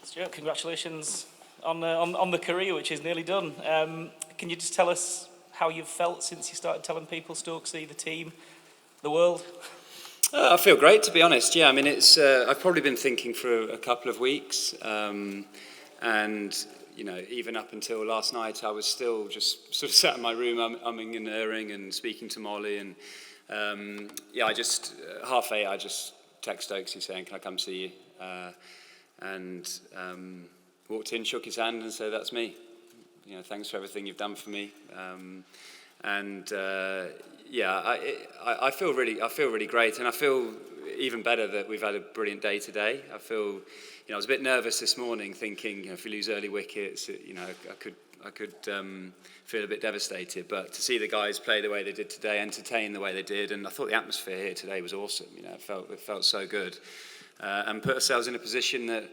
Stuart, congratulations on the career, which is nearly done. Can you just tell us how you've felt since you started telling people, Stokesy, the team, the world? I feel great, to be honest. Yeah, I mean, it's. I've probably been thinking for a couple of weeks, and even up until last night, I was still just sort of sat in my room, umming and erring, and speaking to Molly, and I just 8:30, I just text Stokesy saying, "Can I come see you?" And walked in, shook his hand, and said, "That's me. Thanks for everything you've done for me." I feel really great, and I feel even better that we've had a brilliant day today. I feel, I was a bit nervous this morning, thinking if we lose early wickets, I could feel a bit devastated. But to see the guys play the way they did today, entertain the way they did, and I thought the atmosphere here today was awesome. It felt so good, and put ourselves in a position that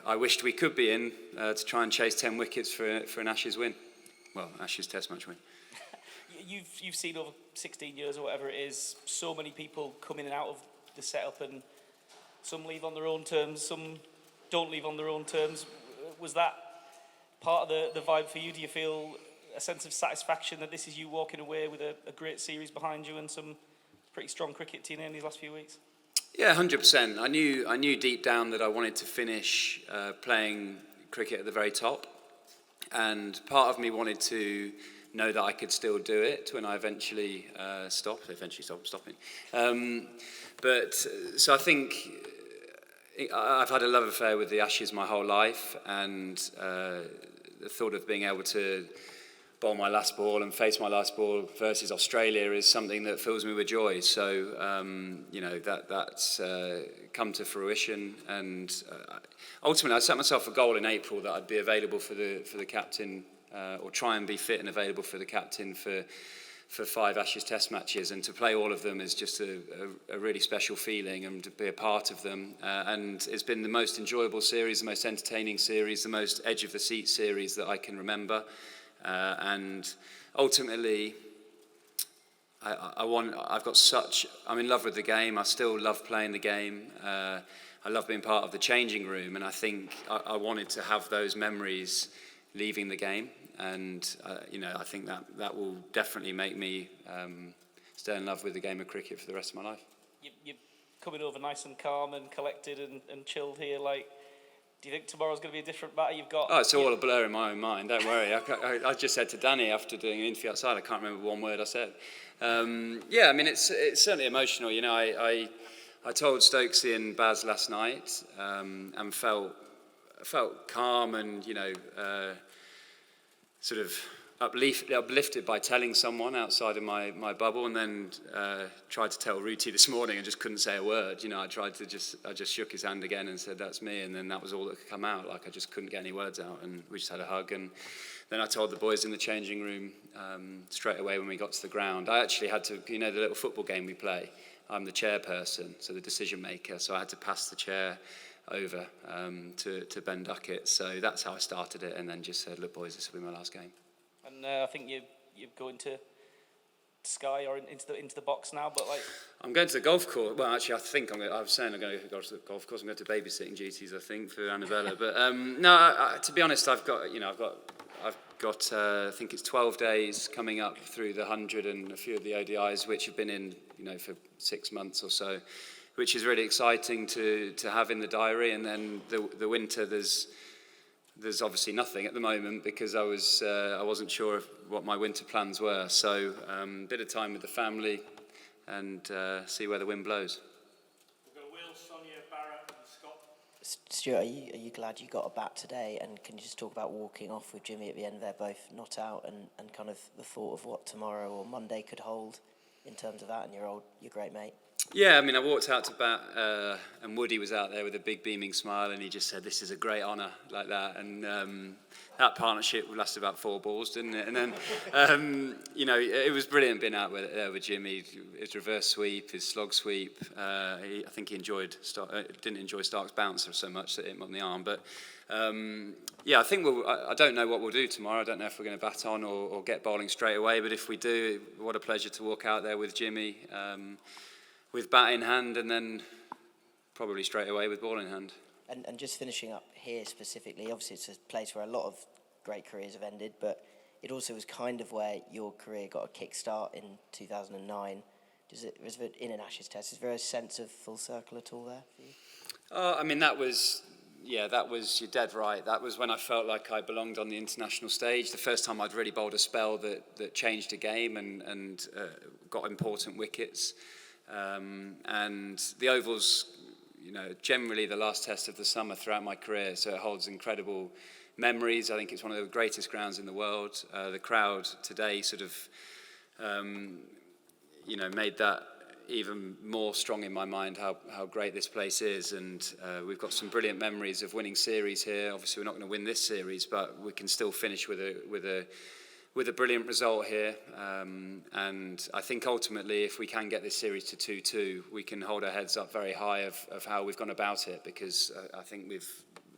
I wished we could be in to try and chase 10 wickets for an Ashes win. Well, Ashes Test match win. You've seen over 16 years or whatever it is, so many people come in and out of the setup, and some leave on their own terms, some don't leave on their own terms. Was that part of the vibe for you? Do you feel a sense of satisfaction that this is you walking away with a great series behind you and some pretty strong cricket team in these last few weeks? Yeah, 100%. I knew deep down that I wanted to finish playing cricket at the very top, and part of me wanted to know that I could still do it when I eventually stopped. I'm stopping. So I think I've had a love affair with the Ashes my whole life, and the thought of being able to bowl my last ball and face my last ball versus Australia is something that fills me with joy. So that's come to fruition, and ultimately I set myself a goal in April that I'd be available for the captain, or try and be fit and available for the captain for 5 Ashes Test matches, and to play all of them is just a really special feeling, and to be a part of them. And it's been the most enjoyable series, the most entertaining series, the most edge of the seat series that I can remember. And ultimately, I'm in love with the game. I still love playing the game. I love being part of the changing room, and I think I wanted to have those memories leaving the game, and I think that will definitely make me stay in love with the game of cricket for the rest of my life. You're coming over nice and calm and collected and chilled here. Do you think tomorrow's going to be a different batter? It's all a blur in my own mind. Don't worry. I just said to Danny after doing an interview outside, I can't remember one word I said. It's certainly emotional. I told Stokesy and Baz last night, and felt calm and sort of uplifted by telling someone outside of my bubble, and then tried to tell Ruti this morning and just couldn't say a word. I just shook his hand again and said, "That's me," and then that was all that could come out. I just couldn't get any words out, and we just had a hug. And then I told the boys in the changing room straight away when we got to the ground. I actually had to, the little football game we play, I'm the chairperson, so the decision maker, so I had to pass the chair over to Ben Duckett. So that's how I started it, and then just said, "Look, boys, this will be my last game." And I think you're going to Sky or into the box now, but I'm going to the golf course. Well, actually, I was saying I'm going to go to the golf course. I'm going to babysitting duties, I think, for Annabella. But no, to be honest, I've got I think it's 12 days coming up through the 100 and a few of the ODIs, which have been in for 6 months or so, which is really exciting to have in the diary. And then the winter, there's obviously nothing at the moment, because I wasn't sure what my winter plans were. So a bit of time with the family, and see where the wind blows. We've got Will, Sonia, Barrett, and Scott. Stuart, are you glad you got a bat today? And can you just talk about walking off with Jimmy at the end there, both not out, and kind of the thought of what tomorrow or Monday could hold in terms of that, and your great mate? Yeah, I walked out to bat, and Woody was out there with a big beaming smile, and he just said, "This is a great honour," like that. And that partnership lasted about 4 balls, didn't it? And then, it was brilliant being out with Jimmy. His reverse sweep, his slog sweep. I think he didn't enjoy Stark's bouncer so much that hit him on the arm. But I think I don't know what we'll do tomorrow. I don't know if we're going to bat on or get bowling straight away. But if we do, what a pleasure to walk out there with Jimmy. With bat in hand, and then probably straight away with ball in hand. And just finishing up here specifically, obviously it's a place where a lot of great careers have ended, but it also was kind of where your career got a kickstart in 2009. Was it in an Ashes test? Is there a sense of full circle at all there for you? I mean, you're dead right. That was when I felt like I belonged on the international stage. The first time I'd really bowled a spell that changed the game and got important wickets. And the Oval's, generally the last test of the summer throughout my career, so it holds incredible memories. I think it's one of the greatest grounds in the world. The crowd today sort of, made that even more strong in my mind how great this place is, and we've got some brilliant memories of winning series here. Obviously, we're not going to win this series, but we can still finish with a brilliant result here. And I think ultimately, if we can get this series to 2-2, we can hold our heads up very high of how we've gone about it, because I think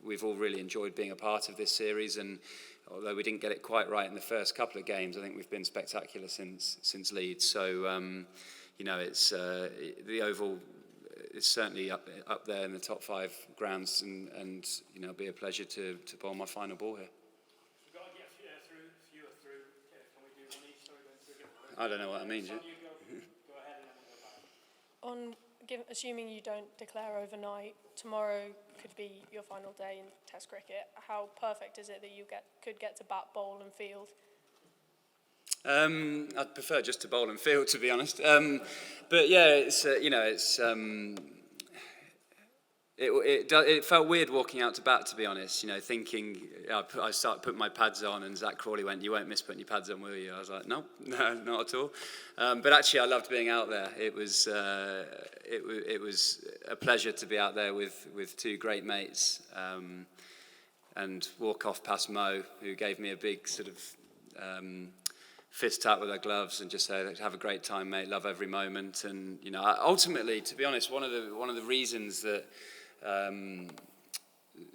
we've all really enjoyed being a part of this series, and although we didn't get it quite right in the first couple of games, I think we've been spectacular since Leeds. So. It's the Oval is certainly up there in the top 5 grounds, and it'll be a pleasure to bowl my final ball here. We've got to get fewer through. Can we do one each? So we're going through again. I don't know what that means. Sonia, go ahead and then we'll go back. Assuming you don't declare overnight, tomorrow could be your final day in Test cricket. How perfect is it that you could get to bat, bowl and field? I'd prefer just to bowl and field, to be honest. But yeah, it felt weird walking out to bat, to be honest. Thinking I started putting my pads on, and Zach Crawley went, "You won't miss putting your pads on, will you?" I was like, "No, not at all." But actually, I loved being out there. It was a pleasure to be out there with 2 great mates, and walk off past Mo, who gave me a big sort of. Fist tap with our gloves and just say, "Have a great time, mate. Love every moment." And ultimately, to be honest, one of the reasons that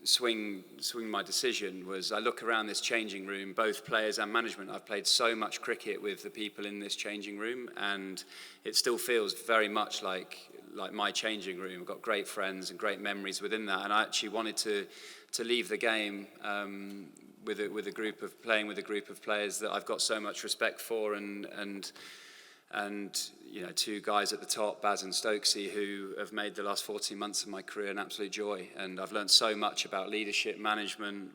swing my decision was I look around this changing room, both players and management. I've played so much cricket with the people in this changing room, and it still feels very much like my changing room. I've got great friends and great memories within that, and I actually wanted to leave the game. With a group of players that I've got so much respect for, and 2 guys at the top, Baz and Stokesy, who have made the last 14 months of my career an absolute joy. And I've learned so much about leadership, management,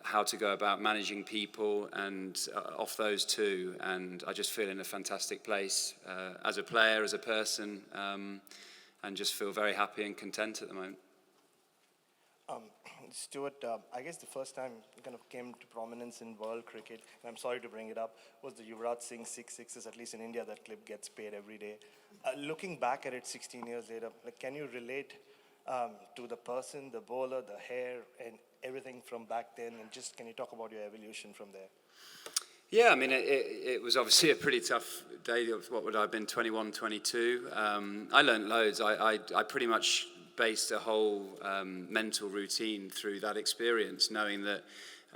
how to go about managing people, and off those 2. And I just feel in a fantastic place as a player, as a person, and just feel very happy and content at the moment. Stuart, I guess the first time you kind of came to prominence in world cricket, and I'm sorry to bring it up, was the Yuvraj Singh 6 sixes. At least in India, that clip gets paid every day. Looking back at it 16 years later, can you relate to the person, the bowler, the hair, and everything from back then? And just can you talk about your evolution from there? Yeah, I mean, it was obviously a pretty tough day. What would I have been, 21, 22? I learned loads. I pretty much based a whole mental routine through that experience, knowing that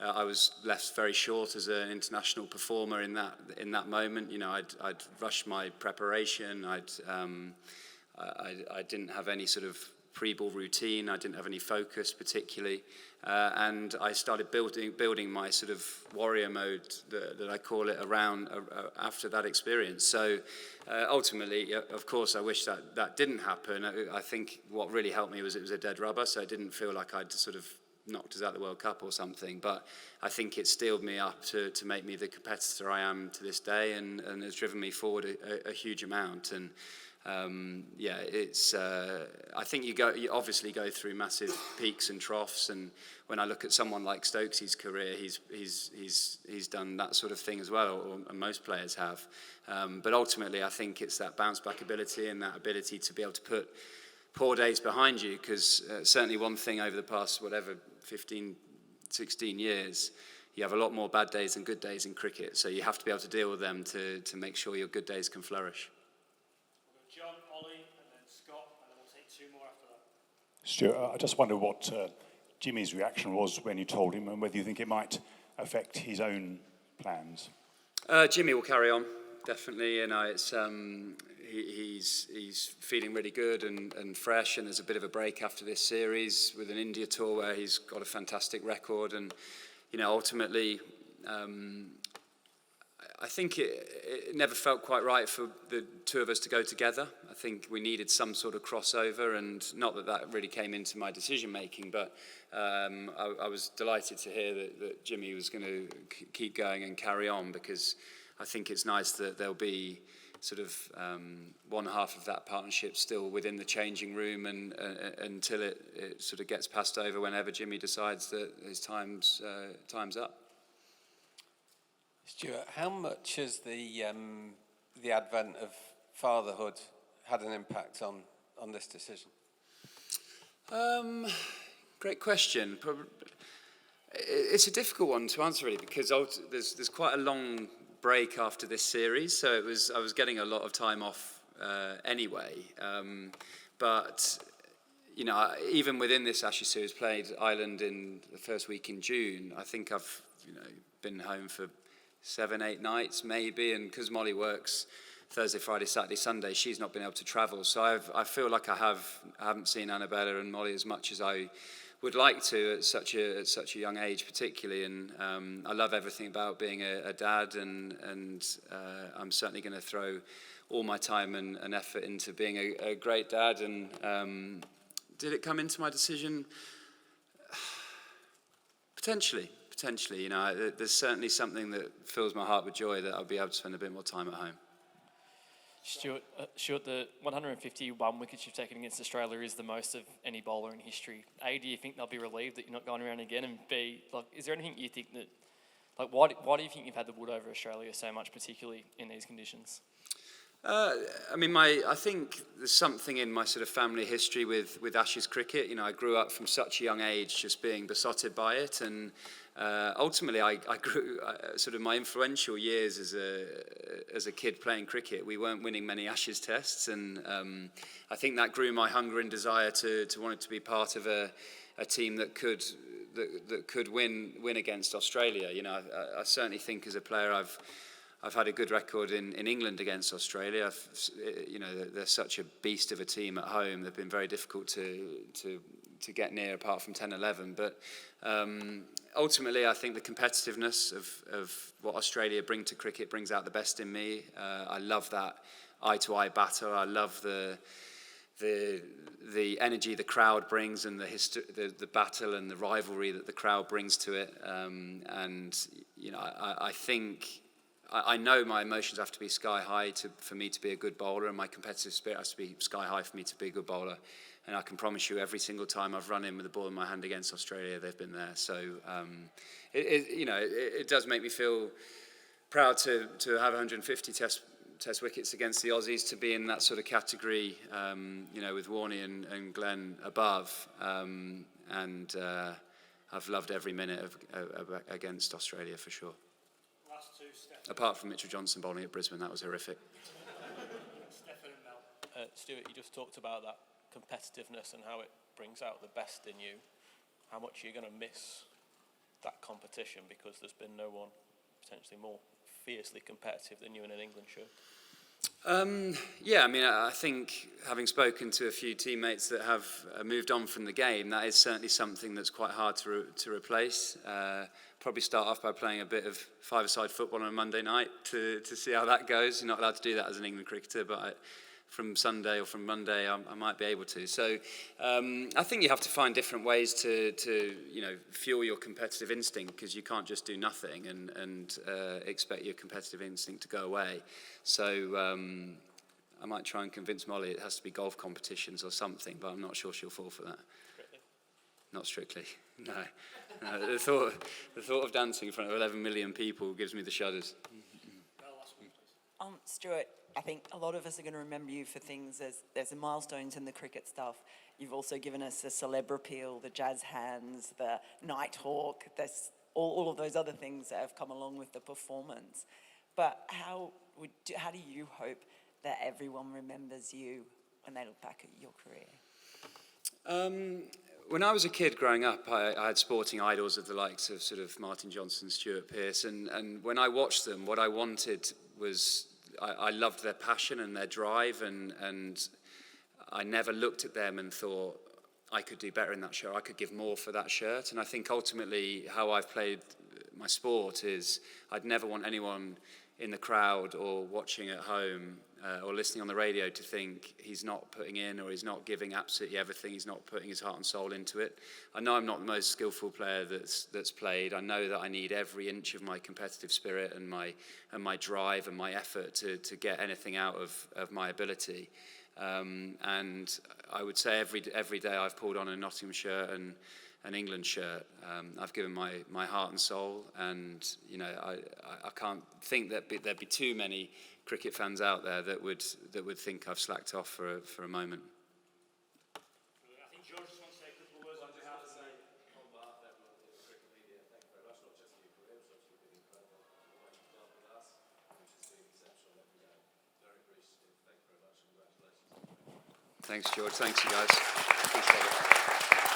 I was left very short as an international performer in that moment. I'd rushed my preparation. I didn't have any sort of pre-ball routine. I didn't have any focus particularly, and I started building my sort of warrior mode that I call it around after that experience. So ultimately, of course, I wish that didn't happen. I think what really helped me was it was a dead rubber, so it didn't feel like I'd sort of knocked us out of the World Cup or something. But I think it steeled me up to make me the competitor I am to this day, and has driven me forward a huge amount. And it's. I think you obviously go through massive peaks and troughs, and when I look at someone like Stokesy's career, he's done that sort of thing as well, and most players have. But ultimately, I think it's that bounce back ability and that ability to be able to put poor days behind you, because certainly one thing over the past 15, 16 years. You have a lot more bad days than good days in cricket, so you have to be able to deal with them to make sure your good days can flourish. John, Ollie, and then Scott, and then we'll take 2 more after that. Stuart, I just wonder what Jimmy's reaction was when you told him, and whether you think it might affect his own plans. Jimmy will carry on. definitely. You know, it's he's feeling really good and fresh, and there's a bit of a break after this series with an India tour where he's got a fantastic record, and you know, ultimately, I think it never felt quite right for the two of us to go together. I think we needed some sort of crossover, and not that really came into my decision making, but I was delighted to hear that Jimmy was going to keep going and carry on, because I think it's nice that there'll be sort of one half of that partnership still within the changing room, and until it sort of gets passed over whenever Jimmy decides that his time's up. Stuart, how much has the advent of fatherhood had an impact on this decision? Great question. It's a difficult one to answer, really, because there's quite a long break after this series, so I was getting a lot of time off anyway. But you know, even within this Ashes series, played Ireland in the first week in June. I think I've been home for 7-8 nights maybe, and because Molly works Thursday, Friday, Saturday, Sunday, she's not been able to travel, so I feel like I haven't seen Annabella and Molly as much as I would like to at such a young age, particularly. And I love everything about being a dad, and I'm certainly going to throw all my time and effort into being a great dad. And did it come into my decision? Potentially. You know, there's certainly something that fills my heart with joy that I'll be able to spend a bit more time at home. Stuart, the 151 wickets you've taken against Australia is the most of any bowler in history. A, do you think they'll be relieved that you're not going around again? And B, like, is there anything you think that, like, why do you think you've had the wood over Australia so much, particularly in these conditions? I mean, I think there's something in my sort of family history with Ashes cricket. You know, I grew up from such a young age just being besotted by it, and ultimately I grew sort of my influential years as a kid playing cricket. We weren't winning many Ashes tests, and I think that grew my hunger and desire to want it to be part of a team that could win against Australia. You know, I certainly think as a player I've had a good record in England against Australia. You know, they're such a beast of a team at home. They've been very difficult to get near, apart from 10-11. But ultimately, I think the competitiveness of what Australia bring to cricket brings out the best in me. I love that eye-to-eye battle. I love the energy the crowd brings, and the battle and the rivalry that the crowd brings to it. And you know, I think. I know my emotions have to be sky high for me to be a good bowler, and my competitive spirit has to be sky high for me to be a good bowler. And I can promise you, every single time I've run in with the ball in my hand against Australia, they've been there. So, it does make me feel proud to have 150 test wickets against the Aussies, to be in that sort of category, with Warney and Glenn above. And I've loved every minute against Australia, for sure. Apart from Mitchell Johnson bowling at Brisbane, that was horrific. Stuart, you just talked about that competitiveness and how it brings out the best in you. How much are you going to miss that competition, because there's been no one potentially more fiercely competitive than you in an England shirt? Yeah, I mean, I think having spoken to a few teammates that have moved on from the game, that is certainly something that's quite hard to replace. Probably start off by playing a bit of five-a-side football on a Monday night to see how that goes. You're not allowed to do that as an England cricketer, but from Sunday or from Monday, I might be able to. So I think you have to find different ways to fuel your competitive instinct, because you can't just do nothing and expect your competitive instinct to go away. So I might try and convince Molly it has to be golf competitions or something, but I'm not sure she'll fall for that. Strictly? Not strictly, no. The thought of dancing in front of 11 million people gives me the shudders. Stuart, I think a lot of us are going to remember you for things. There's the milestones in the cricket stuff. You've also given us the celeb appeal, the jazz hands, the Nighthawk. There's all of those other things that have come along with the performance. But how do you hope that everyone remembers you when they look back at your career? When I was a kid growing up, I had sporting idols of the likes of sort of Martin Johnson, Stuart Pearce, and when I watched them, what I wanted was I loved their passion and their drive, and I never looked at them and thought, I could do better in that shirt, I could give more for that shirt. And I think ultimately how I've played my sport is I'd never want anyone in the crowd or watching at home or listening on the radio to think he's not putting in, or he's not giving absolutely everything, he's not putting his heart and soul into it. I know I'm not the most skillful player that's played. I know that I need every inch of my competitive spirit and my drive and my effort to get anything out of my ability. And I would say every day I've pulled on a Nottingham shirt and an England shirt. I've given my heart and soul, and I can't think that there'd be too many cricket fans out there that would think I've slacked off for a moment. I think George just wants to say a couple of words on behalf of the On behalf of everyone in the cricket media, thank you very much, not just for your career, but also been incredible. The way you've dealt with us, which has been exceptional every day. Very appreciative. Thank you very much, and congratulations. Thanks, George. Thanks, you guys. Appreciate it.